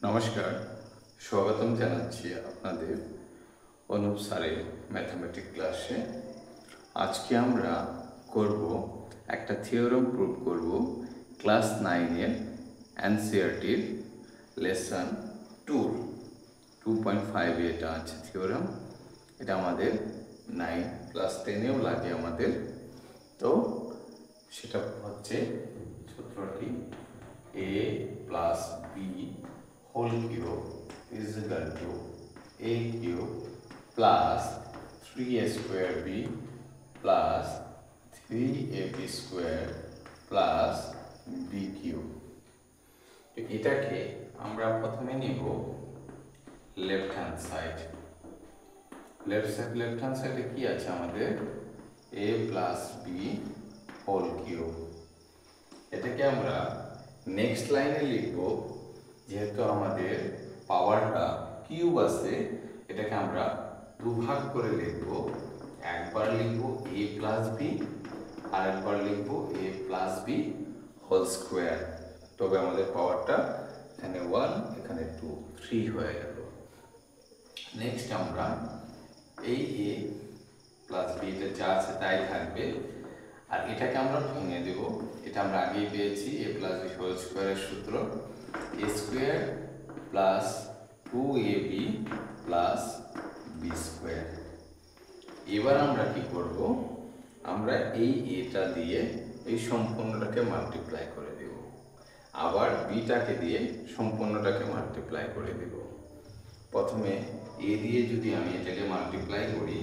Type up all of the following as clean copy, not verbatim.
নমস্কার, স্বাগতম জানাচ্ছি আপনাদের অনুপ স্যারের ম্যাথমেটিক্স ক্লাসে। আজকে আমরা করব একটা থিওরেম প্রুভ করব ক্লাস 9-এর এনসিইআরটির লেসন 2.5 এটা আছে থিওরেম। এটা আমাদের 9 ক্লাস 10-এও লাগে আমাদের। তো সেটা হচ্ছে সূত্রটি a plus b whole cube is equal to a cube plus 3a square b plus 3ab square plus b cube। এটাকে আমরা প্রথমে নিব left hand side. Left hand সাইডে কি আছে আমাদের a plus b whole cube। এটাকে আমরা নেক্সট লাইনে লিখব, যেহেতু আমাদের পাওয়ারটা কিউব আছে এটাকে আমরা দুভাগ করে লিখব। একবার লিখব a প্লাস b আর একবার লিখব a plus b whole square. তবে আমাদের পাওয়ারটা এখানে 1 এখানে 2 3 হয়ে গেল। নেক্সট আমরা এই a প্লাস b এটা যা আছে তাই থাকবে, আর এটাকে আমরা ভেঙে দেব। এটা আমরা আগেই পেয়েছি a প্লাস b হোল স্কোয়ারের সূত্র a square plus 2ab plus b square. এবার আমরা কি করব, আমরা এই এটা দিয়ে এই সম্পূর্ণটাকে মাল্টিপ্লাই করে দেব, আবার বিটাকে দিয়ে সম্পূর্ণটাকে মাল্টিপ্লাই করে দেব। প্রথমে a দিয়ে যদি আমি এটাকে মাল্টিপ্লাই করি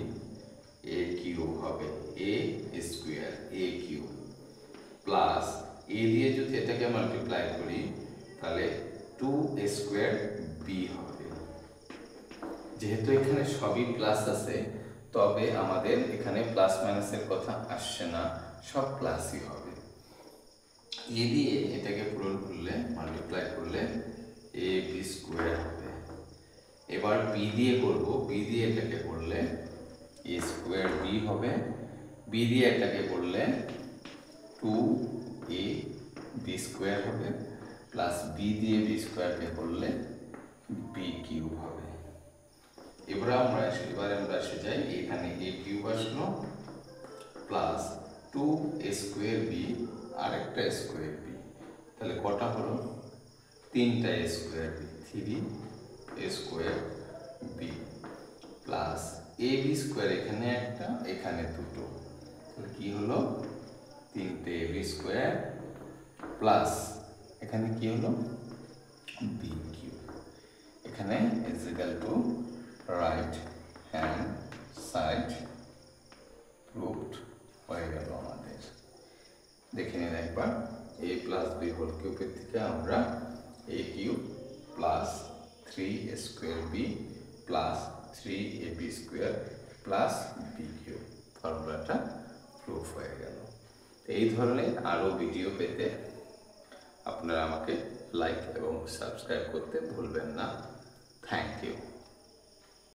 a কিউব হবে a square a cube plus a দিয়ে যদি এটাকে মাল্টিপ্লাই করি তাহলে 2a স্কোয়ার b হবে। যেহেতু এখানে সবই প্লাস আছে তবে আমাদের এখানে প্লাস মাইনাসের কথা আসছে না, সব প্লাসই হবে। a দিয়ে এটাকে পূরণ করলে মাল্টিপ্লাই করলে ab স্কোয়ার হবে। এবার b দিয়ে করব, b দিয়ে এটাকে করলে a স্কোয়ার b হবে। b দিয়ে এটাকে করলে 2ab স্কোয়ার হবে প্লাস b দিয়ে b স্কোয়ারকে করলে b কিউব হবে। এবার আমরা এসে যাই, এখানে a কিউব আসলো প্লাস 2a স্কোয়ার b আর একটা স্কোয়ার b, তাহলে কটা হলো তিনটা square b 3a square b plus ab square এখানে একটা এখানে দুটো, তাহলে কি হলো তিনটে ab স্কোয়ার প্লাস এখানে কি হলো b কিউব। এখানে is equal to right hand side proved হয়ে গেল আমাদের। দেখে নিন একবার, a প্লাস b হোল কিউবের থেকে আমরা a cube plus 3a square b plus 3ab square plus b cube ফর্মুলাটা প্রুফ হয়ে গেল। এই ধরনের আরও ভিডিও পেতে আপনারা আমাকে লাইক এবং সাবস্ক্রাইব করতে ভুলবেন না। Thank you.